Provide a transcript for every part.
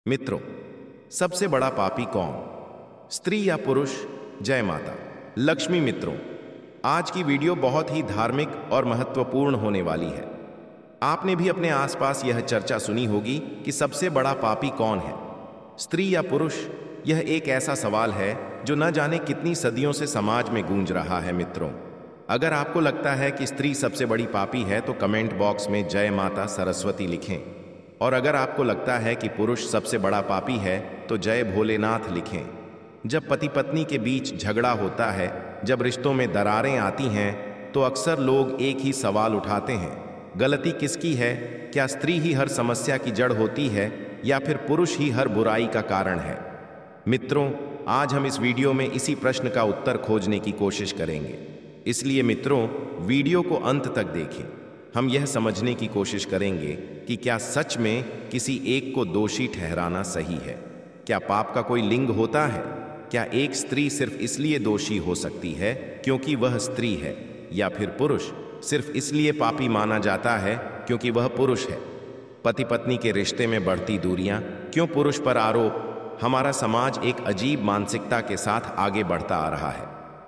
मित्रों, सबसे बड़ा पापी कौन, स्त्री या पुरुष? जय माता लक्ष्मी। मित्रों, आज की वीडियो बहुत ही धार्मिक और महत्वपूर्ण होने वाली है। आपने भी अपने आसपास यह चर्चा सुनी होगी कि सबसे बड़ा पापी कौन है, स्त्री या पुरुष? यह एक ऐसा सवाल है जो न जाने कितनी सदियों से समाज में गूंज रहा है। मित्रों, अगर आपको लगता है कि स्त्री सबसे बड़ी पापी है तो कमेंट बॉक्स में जय माता सरस्वती लिखें, और अगर आपको लगता है कि पुरुष सबसे बड़ा पापी है तो जय भोलेनाथ लिखें। जब पति पत्नी के बीच झगड़ा होता है, जब रिश्तों में दरारें आती हैं, तो अक्सर लोग एक ही सवाल उठाते हैं, गलती किसकी है? क्या स्त्री ही हर समस्या की जड़ होती है या फिर पुरुष ही हर बुराई का कारण है? मित्रों, आज हम इस वीडियो में इसी प्रश्न का उत्तर खोजने की कोशिश करेंगे। इसलिए मित्रों, वीडियो को अंत तक देखें। हम यह समझने की कोशिश करेंगे कि क्या सच में किसी एक को दोषी ठहराना सही है? क्या पाप का कोई लिंग होता है? क्या एक स्त्री सिर्फ इसलिए दोषी हो सकती है क्योंकि वह स्त्री है, या फिर पुरुष सिर्फ इसलिए पापी माना जाता है क्योंकि वह पुरुष है? पति पत्नी के रिश्ते में बढ़ती दूरियां, क्यों पुरुष पर आरोप? हमारा समाज एक अजीब मानसिकता के साथ आगे बढ़ता आ रहा है।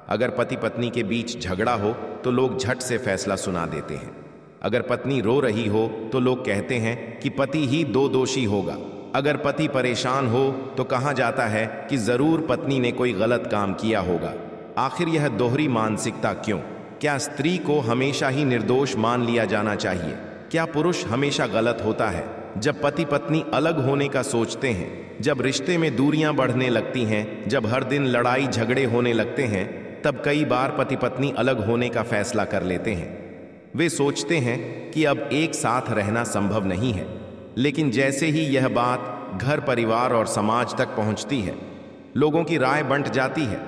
अगर पति पत्नी के बीच झगड़ा हो तो लोग झट से फैसला सुना देते हैं। अगर पत्नी रो रही हो तो लोग कहते हैं कि पति ही दो दोषी होगा। अगर पति परेशान हो तो कहा जाता है कि जरूर पत्नी ने कोई गलत काम किया होगा। आखिर यह दोहरी मानसिकता क्यों? क्या स्त्री को हमेशा ही निर्दोष मान लिया जाना चाहिए? क्या पुरुष हमेशा गलत होता है? जब पति पत्नी अलग होने का सोचते हैं, जब रिश्ते में दूरियां बढ़ने लगती हैं, जब हर दिन लड़ाई झगड़े होने लगते हैं, तब कई बार पति पत्नी अलग होने का फैसला कर लेते हैं। वे सोचते हैं कि अब एक साथ रहना संभव नहीं है, लेकिन जैसे ही यह बात घर परिवार और समाज तक पहुंचती है, लोगों की राय बंट जाती है।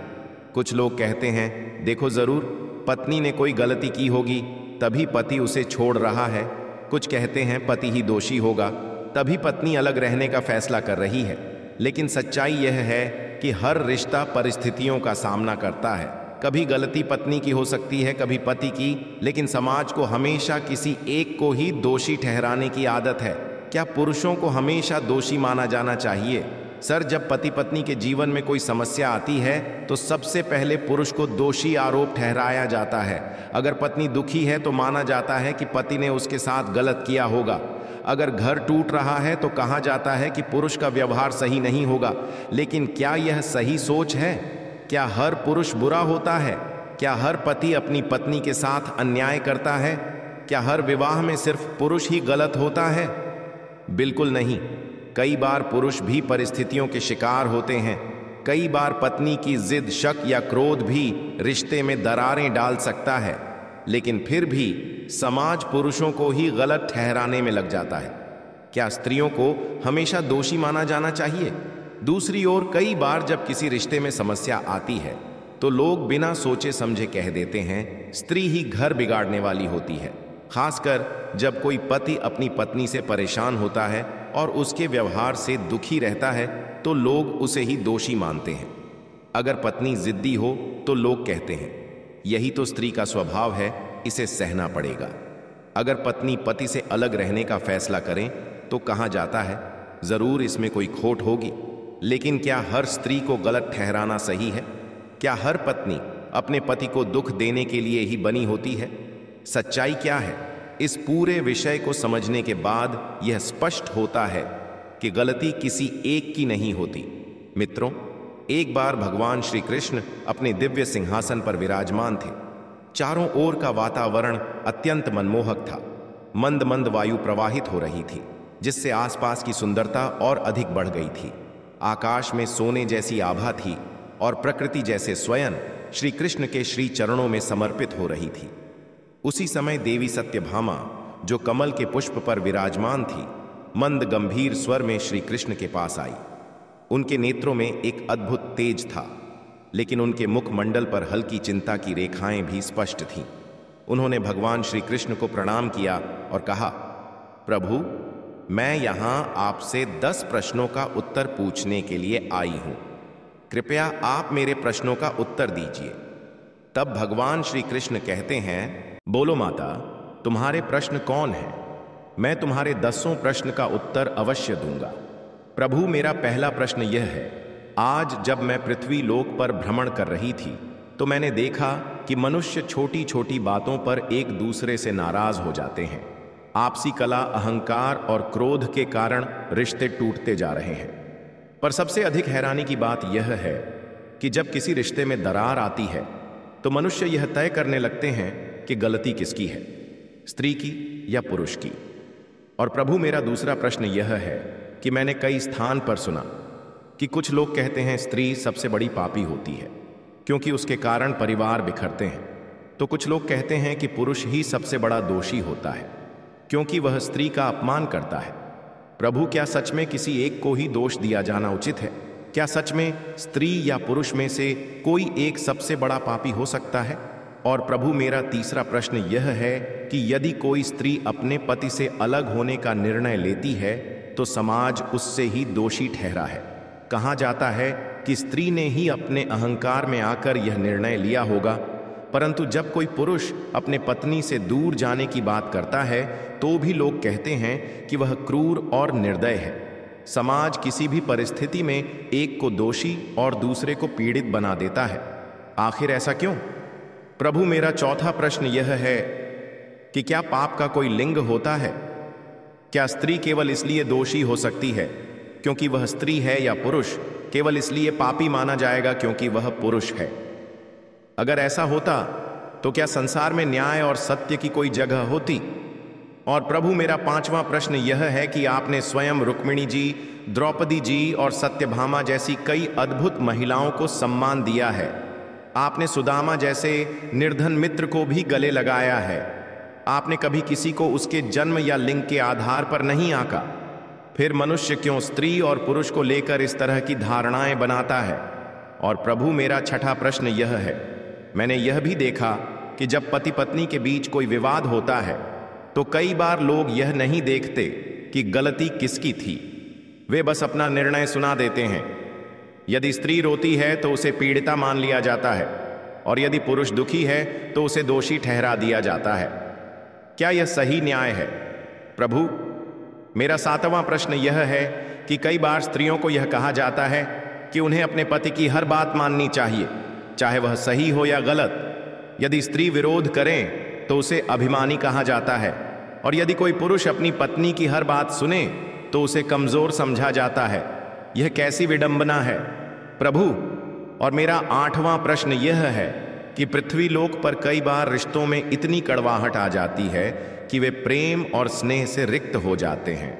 कुछ लोग कहते हैं, देखो जरूर पत्नी ने कोई गलती की होगी तभी पति उसे छोड़ रहा है। कुछ कहते हैं पति ही दोषी होगा तभी पत्नी अलग रहने का फैसला कर रही है। लेकिन सच्चाई यह है कि हर रिश्ता परिस्थितियों का सामना करता है। कभी गलती पत्नी की हो सकती है, कभी पति की, लेकिन समाज को हमेशा किसी एक को ही दोषी ठहराने की आदत है। क्या पुरुषों को हमेशा दोषी माना जाना चाहिए? सर, जब पति पत्नी के जीवन में कोई समस्या आती है तो सबसे पहले पुरुष को दोषी आरोप ठहराया जाता है। अगर पत्नी दुखी है तो माना जाता है कि पति ने उसके साथ गलत किया होगा। अगर घर टूट रहा है तो कहा जाता है कि पुरुष का व्यवहार सही नहीं होगा। लेकिन क्या यह सही सोच है? क्या हर पुरुष बुरा होता है? क्या हर पति अपनी पत्नी के साथ अन्याय करता है? क्या हर विवाह में सिर्फ पुरुष ही गलत होता है? बिल्कुल नहीं। कई बार पुरुष भी परिस्थितियों के शिकार होते हैं। कई बार पत्नी की जिद, शक या क्रोध भी रिश्ते में दरारें डाल सकता है। लेकिन फिर भी समाज पुरुषों को ही गलत ठहराने में लग जाता है। क्या स्त्रियों को हमेशा दोषी माना जाना चाहिए? दूसरी ओर कई बार जब किसी रिश्ते में समस्या आती है तो लोग बिना सोचे समझे कह देते हैं, स्त्री ही घर बिगाड़ने वाली होती है। खासकर जब कोई पति अपनी पत्नी से परेशान होता है और उसके व्यवहार से दुखी रहता है तो लोग उसे ही दोषी मानते हैं। अगर पत्नी जिद्दी हो तो लोग कहते हैं, यही तो स्त्री का स्वभाव है, इसे सहना पड़ेगा। अगर पत्नी पति से अलग रहने का फैसला करें तो कहा जाता है, जरूर इसमें कोई खोट होगी। लेकिन क्या हर स्त्री को गलत ठहराना सही है? क्या हर पत्नी अपने पति को दुख देने के लिए ही बनी होती है? सच्चाई क्या है? इस पूरे विषय को समझने के बाद यह स्पष्ट होता है कि गलती किसी एक की नहीं होती। मित्रों, एक बार भगवान श्री कृष्ण अपने दिव्य सिंहासन पर विराजमान थे। चारों ओर का वातावरण अत्यंत मनमोहक था। मंद मंद वायु प्रवाहित हो रही थी, जिससे आसपास की सुंदरता और अधिक बढ़ गई थी। आकाश में सोने जैसी आभा थी और प्रकृति जैसे स्वयं श्री कृष्ण के श्री चरणों में समर्पित हो रही थी। उसी समय देवी सत्यभामा, जो कमल के पुष्प पर विराजमान थी, मंद गंभीर स्वर में श्री कृष्ण के पास आई। उनके नेत्रों में एक अद्भुत तेज था, लेकिन उनके मुखमंडल पर हल्की चिंता की रेखाएं भी स्पष्ट थीं। उन्होंने भगवान श्री कृष्ण को प्रणाम किया और कहा, प्रभु, मैं यहां आपसे 10 प्रश्नों का उत्तर पूछने के लिए आई हूं। कृपया आप मेरे प्रश्नों का उत्तर दीजिए। तब भगवान श्री कृष्ण कहते हैं, बोलो माता, तुम्हारे प्रश्न कौन हैं? मैं तुम्हारे 10 प्रश्न का उत्तर अवश्य दूंगा। प्रभु, मेरा पहला प्रश्न यह है, आज जब मैं पृथ्वी लोक पर भ्रमण कर रही थी तो मैंने देखा कि मनुष्य छोटी छोटी बातों पर एक दूसरे से नाराज हो जाते हैं। आपसी कला, अहंकार और क्रोध के कारण रिश्ते टूटते जा रहे हैं। पर सबसे अधिक हैरानी की बात यह है कि जब किसी रिश्ते में दरार आती है तो मनुष्य यह तय करने लगते हैं कि गलती किसकी है, स्त्री की या पुरुष की। और प्रभु, मेरा दूसरा प्रश्न यह है कि मैंने कई स्थान पर सुना कि कुछ लोग कहते हैं स्त्री सबसे बड़ी पापी होती है क्योंकि उसके कारण परिवार बिखरते हैं, तो कुछ लोग कहते हैं कि पुरुष ही सबसे बड़ा दोषी होता है क्योंकि वह स्त्री का अपमान करता है। प्रभु, क्या सच में किसी एक को ही दोष दिया जाना उचित है? क्या सच में स्त्री या पुरुष में से कोई एक सबसे बड़ा पापी हो सकता है? और प्रभु, मेरा तीसरा प्रश्न यह है कि यदि कोई स्त्री अपने पति से अलग होने का निर्णय लेती है तो समाज उससे ही दोषी ठहरा है। कहा जाता है कि स्त्री ने ही अपने अहंकार में आकर यह निर्णय लिया होगा, परंतु जब कोई पुरुष अपने पत्नी से दूर जाने की बात करता है तो भी लोग कहते हैं कि वह क्रूर और निर्दय है। समाज किसी भी परिस्थिति में एक को दोषी और दूसरे को पीड़ित बना देता है। आखिर ऐसा क्यों? प्रभु, मेरा चौथा प्रश्न यह है कि क्या पाप का कोई लिंग होता है? क्या स्त्री केवल इसलिए दोषी हो सकती है क्योंकि वह स्त्री है, या पुरुष केवल इसलिए पापी माना जाएगा क्योंकि वह पुरुष है? अगर ऐसा होता तो क्या संसार में न्याय और सत्य की कोई जगह होती? और प्रभु, मेरा पांचवा प्रश्न यह है कि आपने स्वयं रुक्मिणी जी, द्रौपदी जी और सत्यभामा जैसी कई अद्भुत महिलाओं को सम्मान दिया है। आपने सुदामा जैसे निर्धन मित्र को भी गले लगाया है। आपने कभी किसी को उसके जन्म या लिंग के आधार पर नहीं आंका। फिर मनुष्य क्यों स्त्री और पुरुष को लेकर इस तरह की धारणाएं बनाता है? और प्रभु, मेरा छठा प्रश्न यह है, मैंने यह भी देखा कि जब पति पत्नी के बीच कोई विवाद होता है तो कई बार लोग यह नहीं देखते कि गलती किसकी थी, वे बस अपना निर्णय सुना देते हैं। यदि स्त्री रोती है तो उसे पीड़िता मान लिया जाता है, और यदि पुरुष दुखी है तो उसे दोषी ठहरा दिया जाता है। क्या यह सही न्याय है? प्रभु, मेरा सातवां प्रश्न यह है कि कई बार स्त्रियों को यह कहा जाता है कि उन्हें अपने पति की हर बात माननी चाहिए, चाहे वह सही हो या गलत। यदि स्त्री विरोध करें तो उसे अभिमानी कहा जाता है, और यदि कोई पुरुष अपनी पत्नी की हर बात सुने तो उसे कमजोर समझा जाता है। यह कैसी विडंबना है? प्रभु, और मेरा आठवां प्रश्न यह है कि पृथ्वी लोक पर कई बार रिश्तों में इतनी कड़वाहट आ जाती है कि वे प्रेम और स्नेह से रिक्त हो जाते हैं।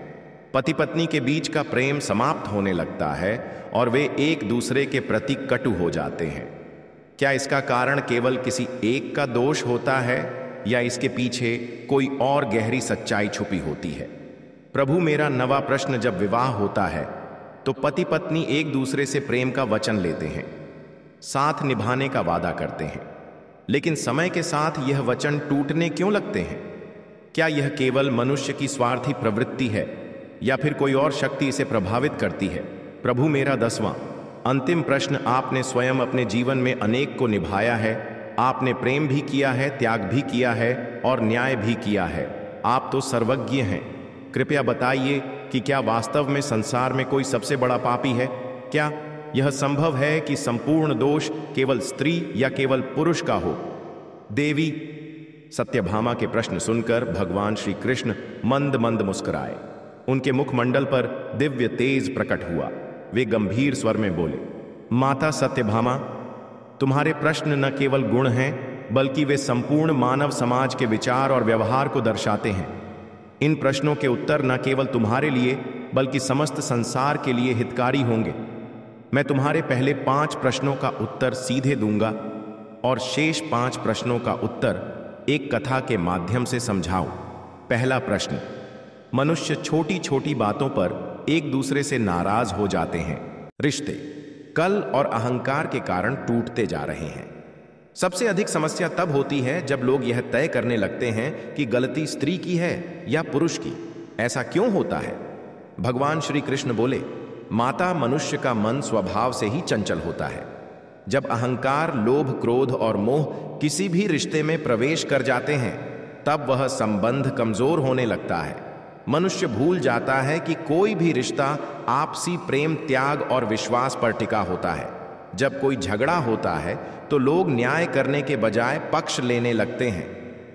पति पत्नी के बीच का प्रेम समाप्त होने लगता है और वे एक दूसरे के प्रति कटु हो जाते हैं। क्या इसका कारण केवल किसी एक का दोष होता है या इसके पीछे कोई और गहरी सच्चाई छुपी होती है? प्रभु, मेरा नवा प्रश्न, जब विवाह होता है तो पति पत्नी एक दूसरे से प्रेम का वचन लेते हैं, साथ निभाने का वादा करते हैं, लेकिन समय के साथ यह वचन टूटने क्यों लगते हैं? क्या यह केवल मनुष्य की स्वार्थी प्रवृत्ति है या फिर कोई और शक्ति इसे प्रभावित करती है? प्रभु, मेरा 10वां अंतिम प्रश्न, आपने स्वयं अपने जीवन में अनेक को निभाया है। आपने प्रेम भी किया है, त्याग भी किया है और न्याय भी किया है। आप तो सर्वज्ञ हैं। कृपया बताइए कि क्या वास्तव में संसार में कोई सबसे बड़ा पापी है? क्या यह संभव है कि संपूर्ण दोष केवल स्त्री या केवल पुरुष का हो? देवी सत्यभामा के प्रश्न सुनकर भगवान श्री कृष्ण मंद मंद मुस्कुराए। उनके मुखमंडल पर दिव्य तेज प्रकट हुआ। वे गंभीर स्वर में बोले, माता सत्यभामा, तुम्हारे प्रश्न न केवल गुण हैं बल्कि वे संपूर्ण मानव समाज के विचार और व्यवहार को दर्शाते हैं। इन प्रश्नों के उत्तर न केवल तुम्हारे लिए बल्कि समस्त संसार के लिए हितकारी होंगे। मैं तुम्हारे पहले 5 प्रश्नों का उत्तर सीधे दूंगा और शेष 5 प्रश्नों का उत्तर एक कथा के माध्यम से समझाऊं। पहला प्रश्न, मनुष्य छोटी छोटी बातों पर एक दूसरे से नाराज हो जाते हैं। रिश्ते कल और अहंकार के कारण टूटते जा रहे हैं। सबसे अधिक समस्या तब होती है जब लोग यह तय करने लगते हैं कि गलती स्त्री की है या पुरुष की। ऐसा क्यों होता है? भगवान श्री कृष्ण बोले, माता, मनुष्य का मन स्वभाव से ही चंचल होता है। जब अहंकार, लोभ, क्रोध और मोह किसी भी रिश्ते में प्रवेश कर जाते हैं तब वह संबंध कमजोर होने लगता है। मनुष्य भूल जाता है कि कोई भी रिश्ता आपसी प्रेम, त्याग और विश्वास पर टिका होता है। जब कोई झगड़ा होता है तो लोग न्याय करने के बजाय पक्ष लेने लगते हैं।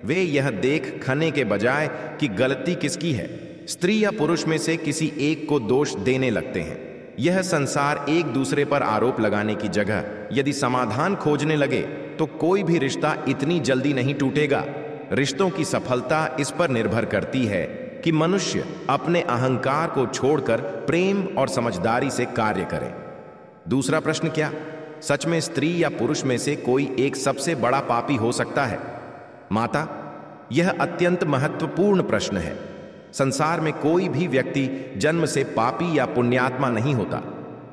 वे यह देखने के बजाय कि गलती किसकी है, स्त्री या पुरुष में से किसी एक को दोष देने लगते हैं। यह संसार एक दूसरे पर आरोप लगाने की जगह यदि समाधान खोजने लगे तो कोई भी रिश्ता इतनी जल्दी नहीं टूटेगा। रिश्तों की सफलता इस पर निर्भर करती है कि मनुष्य अपने अहंकार को छोड़कर प्रेम और समझदारी से कार्य करे। दूसरा प्रश्न, क्या सच में स्त्री या पुरुष में से कोई एक सबसे बड़ा पापी हो सकता है? माता, यह अत्यंत महत्वपूर्ण प्रश्न है। संसार में कोई भी व्यक्ति जन्म से पापी या पुण्यात्मा नहीं होता।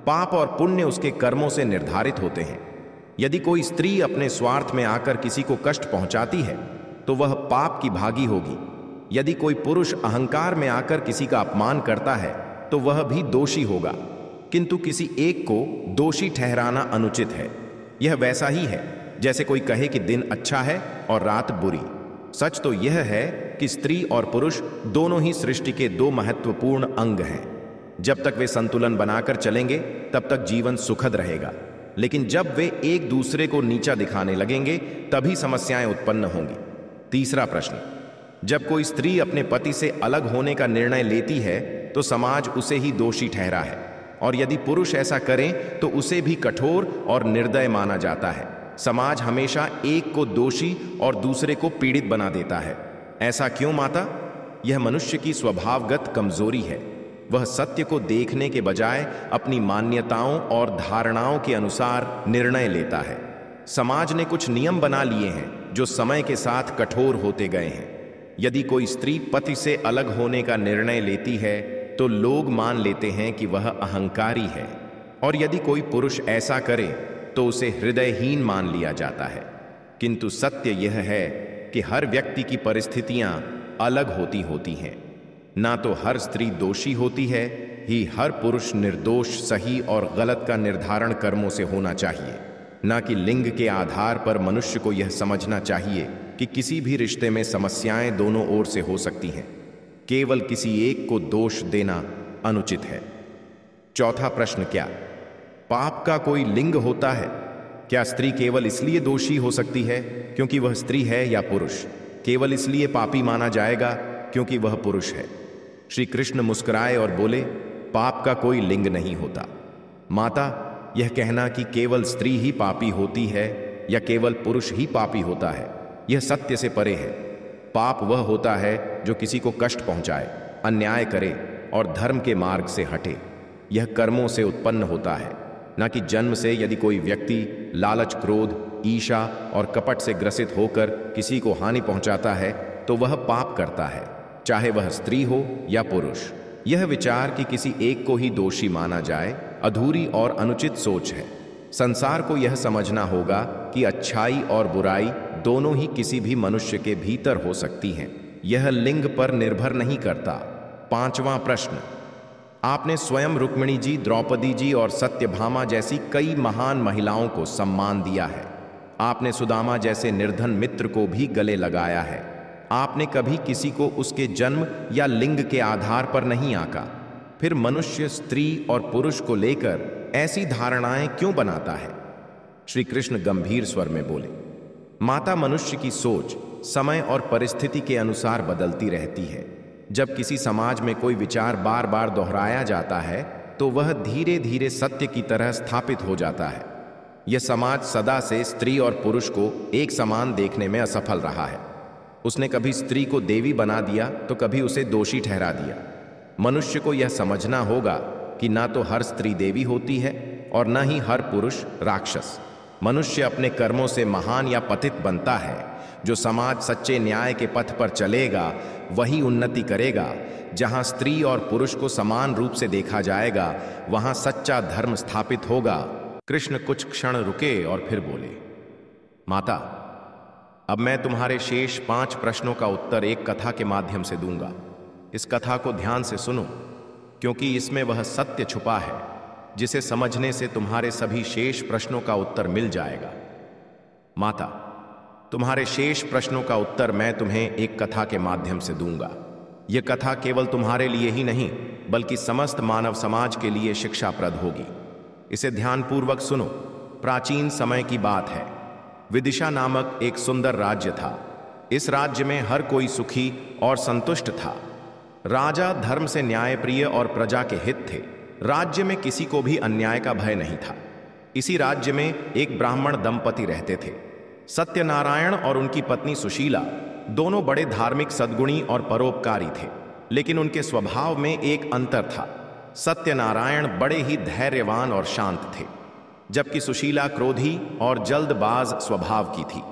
पाप और पुण्य उसके कर्मों से निर्धारित होते हैं। यदि कोई स्त्री अपने स्वार्थ में आकर किसी को कष्ट पहुंचाती है तो वह पाप की भागी होगी। यदि कोई पुरुष अहंकार में आकर किसी का अपमान करता है तो वह भी दोषी होगा, किंतु किसी एक को दोषी ठहराना अनुचित है। यह वैसा ही है जैसे कोई कहे कि दिन अच्छा है और रात बुरी। सच तो यह है कि स्त्री और पुरुष दोनों ही सृष्टि के दो महत्वपूर्ण अंग हैं। जब तक वे संतुलन बनाकर चलेंगे तब तक जीवन सुखद रहेगा, लेकिन जब वे एक दूसरे को नीचा दिखाने लगेंगे तभी समस्याएं उत्पन्न होंगी। तीसरा प्रश्न, जब कोई स्त्री अपने पति से अलग होने का निर्णय लेती है तो समाज उसे ही दोषी ठहरा है, और यदि पुरुष ऐसा करें तो उसे भी कठोर और निर्दय माना जाता है। समाज हमेशा एक को दोषी और दूसरे को पीड़ित बना देता है। ऐसा क्यों माता? यह मनुष्य की स्वभावगत कमजोरी है। वह सत्य को देखने के बजाय अपनी मान्यताओं और धारणाओं के अनुसार निर्णय लेता है। समाज ने कुछ नियम बना लिए हैं जो समय के साथ कठोर होते गए हैं। यदि कोई स्त्री पति से अलग होने का निर्णय लेती है तो लोग मान लेते हैं कि वह अहंकारी है, और यदि कोई पुरुष ऐसा करे तो उसे हृदयहीन मान लिया जाता है। किंतु सत्य यह है कि हर व्यक्ति की परिस्थितियां अलग होती हैं। ना तो हर स्त्री दोषी होती है ही हर पुरुष निर्दोष, सही और गलत का निर्धारण कर्मों से होना चाहिए। ना कि लिंग के आधार पर मनुष्य को यह समझना चाहिए कि किसी भी रिश्ते में समस्याएं दोनों ओर से हो सकती हैं। केवल किसी एक को दोष देना अनुचित है। चौथा प्रश्न, क्या पाप का कोई लिंग होता है? क्या स्त्री केवल इसलिए दोषी हो सकती है क्योंकि वह स्त्री है, या पुरुष केवल इसलिए पापी माना जाएगा क्योंकि वह पुरुष है? श्री कृष्ण मुस्कुराए और बोले, पाप का कोई लिंग नहीं होता। माता, यह कहना कि केवल स्त्री ही पापी होती है या केवल पुरुष ही पापी होता है, यह सत्य से परे है। पाप वह होता है जो किसी को कष्ट पहुंचाए, अन्याय करे और धर्म के मार्ग से हटे। यह कर्मों से उत्पन्न होता है, न कि जन्म से। यदि कोई व्यक्ति लालच, क्रोध, ईर्ष्या और कपट से ग्रसित होकर किसी को हानि पहुंचाता है तो वह पाप करता है, चाहे वह स्त्री हो या पुरुष। यह विचार कि किसी एक को ही दोषी माना जाए अधूरी और अनुचित सोच है। संसार को यह समझना होगा कि अच्छाई और बुराई दोनों ही किसी भी मनुष्य के भीतर हो सकती हैं। यह लिंग पर निर्भर नहीं करता। पांचवां प्रश्न, आपने स्वयं रुक्मिणी जी, द्रौपदी जी और सत्यभामा जैसी कई महान महिलाओं को सम्मान दिया है। आपने सुदामा जैसे निर्धन मित्र को भी गले लगाया है। आपने कभी किसी को उसके जन्म या लिंग के आधार पर नहीं आंका। फिर मनुष्य स्त्री और पुरुष को लेकर ऐसी धारणाएं क्यों बनाता है? श्री कृष्ण गंभीर स्वर में बोले, माता, मनुष्य की सोच समय और परिस्थिति के अनुसार बदलती रहती है। जब किसी समाज में कोई विचार बार बार दोहराया जाता है तो वह धीरे धीरे सत्य की तरह स्थापित हो जाता है। यह समाज सदा से स्त्री और पुरुष को एक समान देखने में असफल रहा है। उसने कभी स्त्री को देवी बना दिया तो कभी उसे दोषी ठहरा दिया। मनुष्य को यह समझना होगा कि ना तो हर स्त्री देवी होती है और न ही हर पुरुष राक्षस। मनुष्य अपने कर्मों से महान या पतित बनता है। जो समाज सच्चे न्याय के पथ पर चलेगा वही उन्नति करेगा। जहां स्त्री और पुरुष को समान रूप से देखा जाएगा वहां सच्चा धर्म स्थापित होगा। कृष्ण कुछ क्षण रुके और फिर बोले, माता, अब मैं तुम्हारे शेष 5 प्रश्नों का उत्तर एक कथा के माध्यम से दूंगा। इस कथा को ध्यान से सुनो, क्योंकि इसमें वह सत्य छुपा है जिसे समझने से तुम्हारे सभी शेष प्रश्नों का उत्तर मिल जाएगा। माता, तुम्हारे शेष प्रश्नों का उत्तर मैं तुम्हें एक कथा के माध्यम से दूंगा। यह कथा केवल तुम्हारे लिए ही नहीं बल्कि समस्त मानव समाज के लिए शिक्षाप्रद होगी। इसे ध्यानपूर्वक सुनो। प्राचीन समय की बात है। विदिशा नामक एक सुंदर राज्य था। इस राज्य में हर कोई सुखी और संतुष्ट था। राजा धर्म से न्यायप्रिय और प्रजा के हित थे। राज्य में किसी को भी अन्याय का भय नहीं था। इसी राज्य में एक ब्राह्मण दंपति रहते थे। सत्यनारायण और उनकी पत्नी सुशीला दोनों बड़े धार्मिक, सद्गुणी और परोपकारी थे, लेकिन उनके स्वभाव में एक अंतर था। सत्यनारायण बड़े ही धैर्यवान और शांत थे, जबकि सुशीला क्रोधी और जल्दबाज स्वभाव की थी।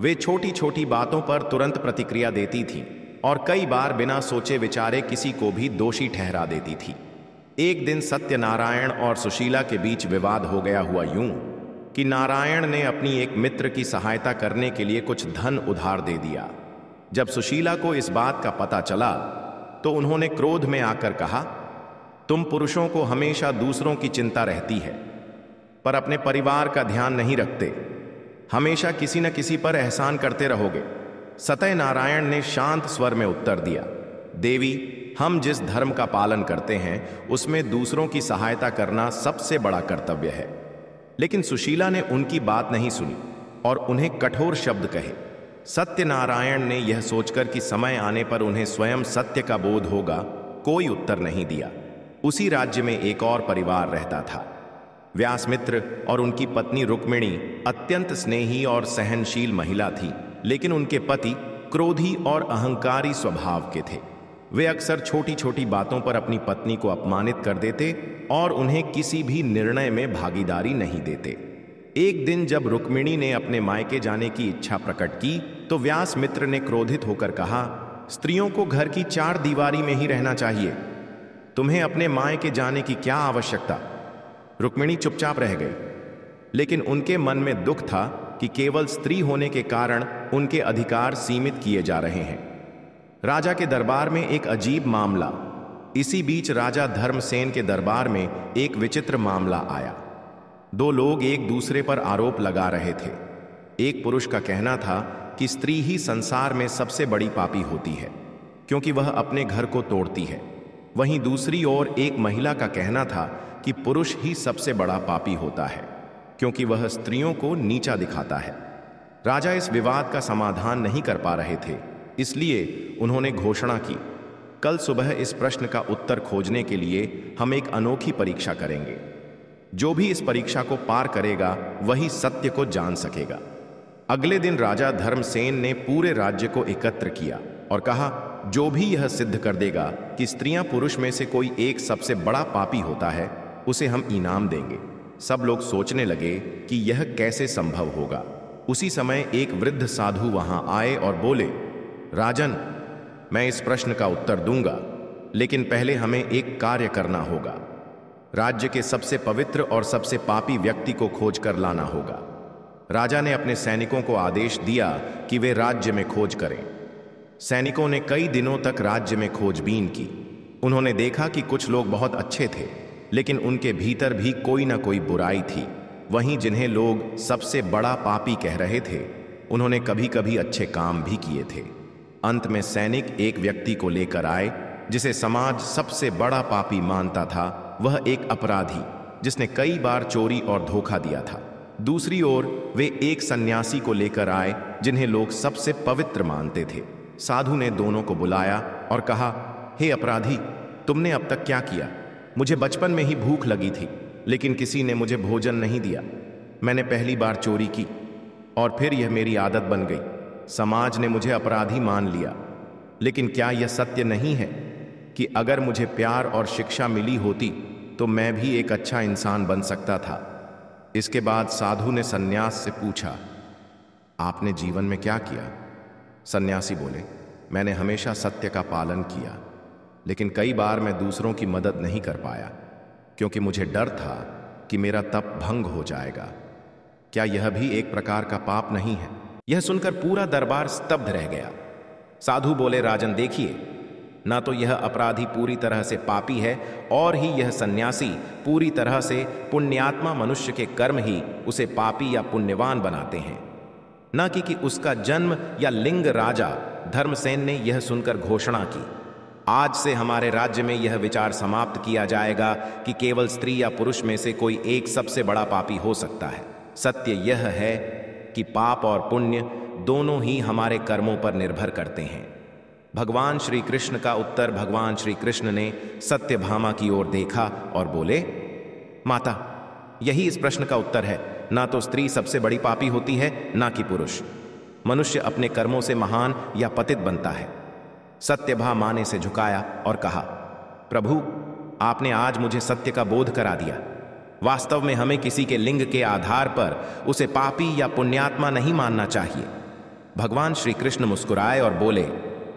वे छोटी छोटी बातों पर तुरंत प्रतिक्रिया देती थीं और कई बार बिना सोचे विचारे किसी को भी दोषी ठहरा देती थी। एक दिन सत्यनारायण और सुशीला के बीच विवाद हो गया। हुआ यूं कि नारायण ने अपनी एक मित्र की सहायता करने के लिए कुछ धन उधार दे दिया। जब सुशीला को इस बात का पता चला तो उन्होंने क्रोध में आकर कहा, तुम पुरुषों को हमेशा दूसरों की चिंता रहती है, पर अपने परिवार का ध्यान नहीं रखते। हमेशा किसी न किसी पर एहसान करते रहोगे। सत्यनारायण ने शांत स्वर में उत्तर दिया, देवी, हम जिस धर्म का पालन करते हैं उसमें दूसरों की सहायता करना सबसे बड़ा कर्तव्य है। लेकिन सुशीला ने उनकी बात नहीं सुनी और उन्हें कठोर शब्द कहे। सत्यनारायण ने यह सोचकर कि समय आने पर उन्हें स्वयं सत्य का बोध होगा, कोई उत्तर नहीं दिया। उसी राज्य में एक और परिवार रहता था। व्यासमित्र और उनकी पत्नी रुक्मिणी अत्यंत स्नेही और सहनशील महिला थी, लेकिन उनके पति क्रोधी और अहंकारी स्वभाव के थे। वे अक्सर छोटी छोटी बातों पर अपनी पत्नी को अपमानित कर देते और उन्हें किसी भी निर्णय में भागीदारी नहीं देते। एक दिन जब रुक्मिणी ने अपने मायके जाने की इच्छा प्रकट की तो व्यास मित्र ने क्रोधित होकर कहा, स्त्रियों को घर की चार दीवारी में ही रहना चाहिए, तुम्हें अपने मायके जाने की क्या आवश्यकता। रुक्मिणी चुपचाप रह गई, लेकिन उनके मन में दुख था कि केवल स्त्री होने के कारण उनके अधिकार सीमित किए जा रहे हैं। राजा के दरबार में एक अजीब मामला। इसी बीच राजा धर्मसेन के दरबार में एक विचित्र मामला आया। दो लोग एक दूसरे पर आरोप लगा रहे थे। एक पुरुष का कहना था कि स्त्री ही संसार में सबसे बड़ी पापी होती है, क्योंकि वह अपने घर को तोड़ती है। वहीं दूसरी ओर एक महिला का कहना था कि पुरुष ही सबसे बड़ा पापी होता है, क्योंकि वह स्त्रियों को नीचा दिखाता है। राजा इस विवाद का समाधान नहीं कर पा रहे थे, इसलिए उन्होंने घोषणा की, कल सुबह इस प्रश्न का उत्तर खोजने के लिए हम एक अनोखी परीक्षा करेंगे। जो भी इस परीक्षा को पार करेगा वही सत्य को जान सकेगा। अगले दिन राजा धर्मसेन ने पूरे राज्य को एकत्र किया और कहा, जो भी यह सिद्ध कर देगा कि स्त्रियां पुरुष में से कोई एक सबसे बड़ा पापी होता है, उसे हम इनाम देंगे। सब लोग सोचने लगे कि यह कैसे संभव होगा। उसी समय एक वृद्ध साधु वहां आए और बोले, राजन, मैं इस प्रश्न का उत्तर दूंगा, लेकिन पहले हमें एक कार्य करना होगा। राज्य के सबसे पवित्र और सबसे पापी व्यक्ति को खोज कर लाना होगा। राजा ने अपने सैनिकों को आदेश दिया कि वे राज्य में खोज करें। सैनिकों ने कई दिनों तक राज्य में खोजबीन की। उन्होंने देखा कि कुछ लोग बहुत अच्छे थे, लेकिन उनके भीतर भी कोई ना कोई बुराई थी। वहीं जिन्हें लोग सबसे बड़ा पापी कह रहे थे, उन्होंने कभी कभी अच्छे काम भी किए थे। अंत में सैनिक एक व्यक्ति को लेकर आए जिसे समाज सबसे बड़ा पापी मानता था। वह एक अपराधी जिसने कई बार चोरी और धोखा दिया था। दूसरी ओर वे एक सन्यासी को लेकर आए जिन्हें लोग सबसे पवित्र मानते थे। साधु ने दोनों को बुलाया और कहा, हे अपराधी, तुमने अब तक क्या किया? मुझे बचपन में ही भूख लगी थी, लेकिन किसी ने मुझे भोजन नहीं दिया। मैंने पहली बार चोरी की और फिर यह मेरी आदत बन गई। समाज ने मुझे अपराधी मान लिया, लेकिन क्या यह सत्य नहीं है कि अगर मुझे प्यार और शिक्षा मिली होती तो मैं भी एक अच्छा इंसान बन सकता था? इसके बाद साधु ने सन्यास से पूछा, आपने जीवन में क्या किया? सन्यासी बोले, मैंने हमेशा सत्य का पालन किया, लेकिन कई बार मैं दूसरों की मदद नहीं कर पाया, क्योंकि मुझे डर था कि मेरा तप भंग हो जाएगा। क्या यह भी एक प्रकार का पाप नहीं है? यह सुनकर पूरा दरबार स्तब्ध रह गया। साधु बोले, राजन देखिए, ना तो यह अपराधी पूरी तरह से पापी है और ही यह सन्यासी पूरी तरह से पुण्यात्मा। मनुष्य के कर्म ही उसे पापी या पुण्यवान बनाते हैं, न कि उसका जन्म या लिंग। राजा धर्मसेन ने यह सुनकर घोषणा की, आज से हमारे राज्य में यह विचार समाप्त किया जाएगा कि केवल स्त्री या पुरुष में से कोई एक सबसे बड़ा पापी हो सकता है। सत्य यह है कि पाप और पुण्य दोनों ही हमारे कर्मों पर निर्भर करते हैं। भगवान श्री कृष्ण का उत्तर। भगवान श्री कृष्ण ने सत्यभामा की ओर देखा और बोले, माता, यही इस प्रश्न का उत्तर है। ना तो स्त्री सबसे बड़ी पापी होती है, ना कि पुरुष। मनुष्य अपने कर्मों से महान या पतित बनता है। सत्यभामा ने से झुकाया और कहा, प्रभु, आपने आज मुझे सत्य का बोध करा दिया। वास्तव में हमें किसी के लिंग के आधार पर उसे पापी या पुण्यात्मा नहीं मानना चाहिए। भगवान श्री कृष्ण मुस्कुराए और बोले,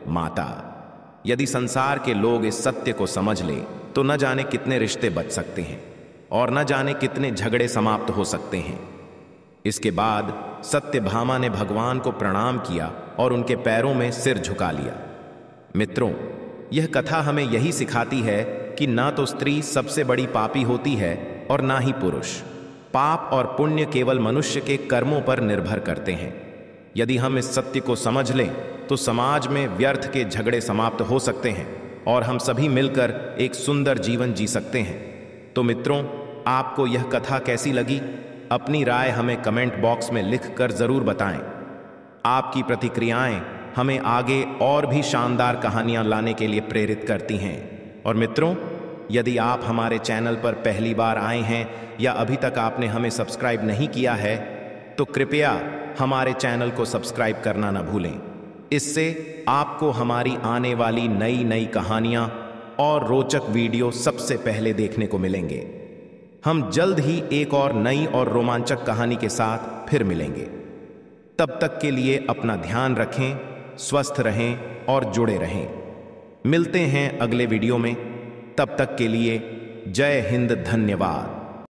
माता, यदि संसार के लोग इस सत्य को समझ ले तो न जाने कितने रिश्ते बच सकते हैं और न जाने कितने झगड़े समाप्त हो सकते हैं। इसके बाद सत्यभामा ने भगवान को प्रणाम किया और उनके पैरों में सिर झुका लिया। मित्रों, यह कथा हमें यही सिखाती है कि ना तो स्त्री सबसे बड़ी पापी होती है और ना ही पुरुष। पाप और पुण्य केवल मनुष्य के कर्मों पर निर्भर करते हैं। यदि हम इस सत्य को समझ लें तो समाज में व्यर्थ के झगड़े समाप्त हो सकते हैं और हम सभी मिलकर एक सुंदर जीवन जी सकते हैं। तो मित्रों, आपको यह कथा कैसी लगी? अपनी राय हमें कमेंट बॉक्स में लिखकर जरूर बताएं। आपकी प्रतिक्रियाएं हमें आगे और भी शानदार कहानियां लाने के लिए प्रेरित करती हैं। और मित्रों, यदि आप हमारे चैनल पर पहली बार आए हैं या अभी तक आपने हमें सब्सक्राइब नहीं किया है तो कृपया हमारे चैनल को सब्सक्राइब करना न भूलें। इससे आपको हमारी आने वाली नई नई कहानियां और रोचक वीडियो सबसे पहले देखने को मिलेंगे। हम जल्द ही एक और नई और रोमांचक कहानी के साथ फिर मिलेंगे। तब तक के लिए अपना ध्यान रखें, स्वस्थ रहें और जुड़े रहें। मिलते हैं अगले वीडियो में। तब तक के लिए जय हिंद, धन्यवाद।